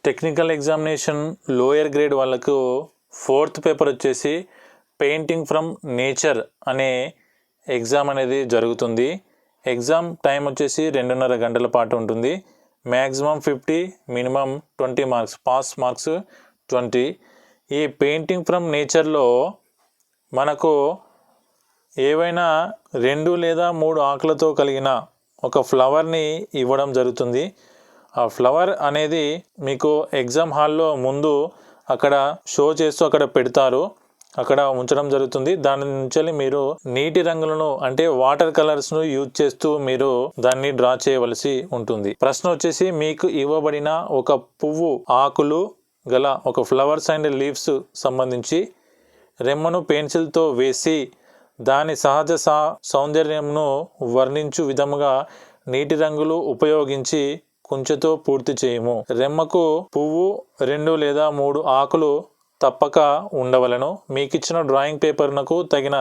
Technical examination lower grade వాళ్ళకు 4th paper వచ్చేసి painting from nature అనే ఎగ్జామ్ అనేది జరుగుతుంది. ఎగ్జామ్ టైం వచ్చేసి 2.5 గంటల పాటు ఉంటుంది. Maximum 50, minimum 20 marks, pass marks 20. ఈ పెయింటింగ్ ఫ్రమ్ నేచర్లో మనకు ఏవైనా 2 లేదా 3 ఆకులతో కలిగిన ఒక ఫ్లవర్ని ఇవ్వడం జరుగుతుంది. ఆ ఫ్లవర్ అనేది మీకు ఎగ్జామ్ హాల్లో ముందు అక్కడ షో చేస్తూ అక్కడ పెడతారు, అక్కడ ఉంచడం జరుగుతుంది. దాని నుంచి మీరు నీటి రంగులను అంటే వాటర్ కలర్స్ను యూజ్ చేస్తూ మీరు దాన్ని డ్రా చేయవలసి ఉంటుంది. ప్రశ్న వచ్చేసి మీకు ఇవ్వబడిన ఒక పువ్వు ఆకులు గల ఒక ఫ్లవర్స్ అండ్ లీవ్స్ సంబంధించి రెమ్మను పెన్సిల్తో వేసి దాని సహజ సౌందర్యంను వర్ణించు విధముగా నీటి రంగులు ఉపయోగించి కుంచెతో పూర్తి చేయము. రెమ్మకు పువ్వు 2 లేదా 3 ఆకులు తప్పక ఉండవలను. మీకిచ్చిన డ్రాయింగ్ పేపర్నకు తగిన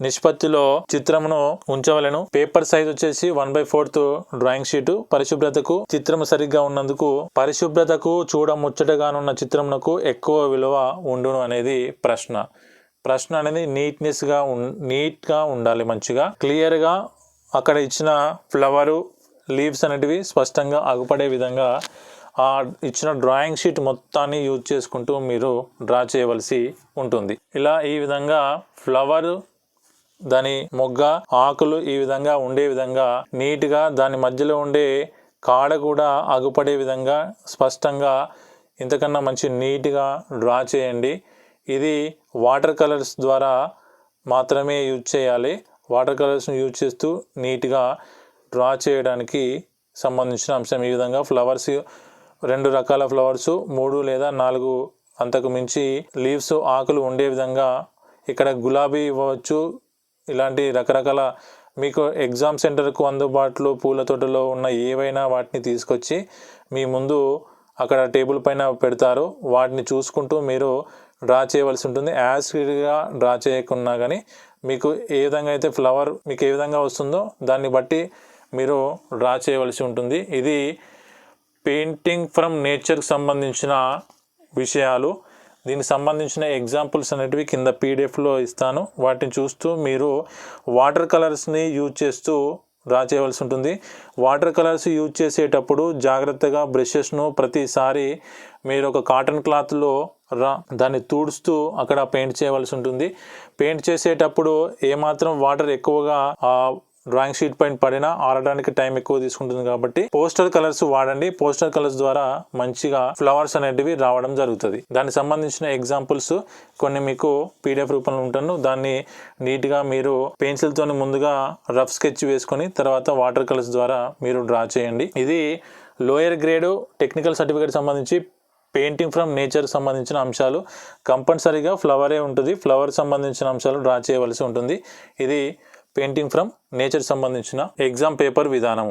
నిష్పత్తిలో చిత్రమును ఉంచవలను. పేపర్ సైజ్ వచ్చేసి 1/4 డ్రాయింగ్ షీటు. పరిశుభ్రతకు చిత్రము సరిగ్గా ఉన్నందుకు పరిశుభ్రతకు చూడముచ్చటగానున్న చిత్రమునకు ఎక్కువ విలువ ఉండును అనేది ప్రశ్న అనేది నీట్గా ఉండాలి, మంచిగా క్లియర్గా అక్కడ ఇచ్చిన ఫ్లవరు లీవ్స్ అనేటివి స్పష్టంగా అగుపడే విధంగా ఆ ఇచ్చిన డ్రాయింగ్ షీట్ మొత్తాన్ని యూజ్ చేసుకుంటూ మీరు డ్రా చేయవలసి ఉంటుంది. ఈ విధంగా ఫ్లవర్, దాని మొగ్గ, ఆకులు ఈ విధంగా ఉండే విధంగా నీట్గా దాని మధ్యలో ఉండే కాడ కూడా అగుపడే విధంగా స్పష్టంగా ఇంతకన్నా మంచి నీట్గా డ్రా చేయండి. ఇది వాటర్ కలర్స్ ద్వారా మాత్రమే యూజ్ చేయాలి. వాటర్ కలర్స్ని యూజ్ చేస్తూ నీట్గా డ్రా చేయడానికి సంబంధించిన అంశం. ఈ విధంగా ఫ్లవర్స్ 2 రకాల ఫ్లవర్స్, 3 లేదా 4 అంతకు మించి లీవ్స్, ఆకులు ఉండే విధంగా ఇక్కడ గులాబీ ఇవ్వచ్చు. ఇలాంటి రకరకాల మీకు ఎగ్జామ్ సెంటర్కు అందుబాటులో పూల తోటలో ఉన్న ఏవైనా వాటిని తీసుకొచ్చి మీ ముందు అక్కడ టేబుల్ పైన పెడతారు. వాటిని చూసుకుంటూ మీరు డ్రా చేయవలసి ఉంటుంది. యాజ్గా డ్రా చేయకున్నా కానీ మీకు ఏ విధంగా అయితే ఫ్లవర్ మీకు ఏ విధంగా వస్తుందో దాన్ని బట్టి మీరు డ్రా చేయవలసి ఉంటుంది. ఇది పెయింటింగ్ ఫ్రమ్ నేచర్కి సంబంధించిన విషయాలు. దీనికి సంబంధించిన ఎగ్జాంపుల్స్ అనేటివి కింద పీడిఎఫ్లో ఇస్తాను. వాటిని చూస్తూ మీరు వాటర్ కలర్స్ని యూజ్ చేస్తూ డ్రా చేయవలసి ఉంటుంది. వాటర్ కలర్స్ యూజ్ చేసేటప్పుడు జాగ్రత్తగా బ్రషెస్ను ప్రతిసారి మీరు ఒక కాటన్ క్లాత్లో దాన్ని తుడుస్తూ అక్కడ పెయింట్ చేయవలసి ఉంటుంది. పెయింట్ చేసేటప్పుడు ఏమాత్రం వాటర్ ఎక్కువగా డ్రాయింగ్ షీట్ పైన పడినా ఆరడానికి టైం ఎక్కువ తీసుకుంటుంది కాబట్టి పోస్టర్ కలర్స్ వాడండి. పోస్టర్ కలర్స్ ద్వారా మంచిగా ఫ్లవర్స్ అనేటివి రావడం జరుగుతుంది. దానికి సంబంధించిన ఎగ్జాంపుల్స్ కొన్ని మీకు పీడిఎఫ్ రూపంలో ఉంటాను. దాన్ని నీట్గా మీరు పెన్సిల్తో ముందుగా రఫ్ స్కెచ్ వేసుకొని తర్వాత వాటర్ కలర్స్ ద్వారా మీరు డ్రా చేయండి. ఇది లోయర్ గ్రేడ్ టెక్నికల్ సర్టిఫికేట్ సంబంధించి పెయింటింగ్ ఫ్రమ్ నేచర్ సంబంధించిన అంశాలు. కంపల్సరీగా ఫ్లవరే ఉంటుంది. ఫ్లవర్ సంబంధించిన అంశాలు డ్రా చేయవలసి ఉంటుంది. ఇది పెయింటింగ్ ఫ్రమ్ నేచర్ సంబంధించిన ఎగ్జామ్ పేపర్ విధానం.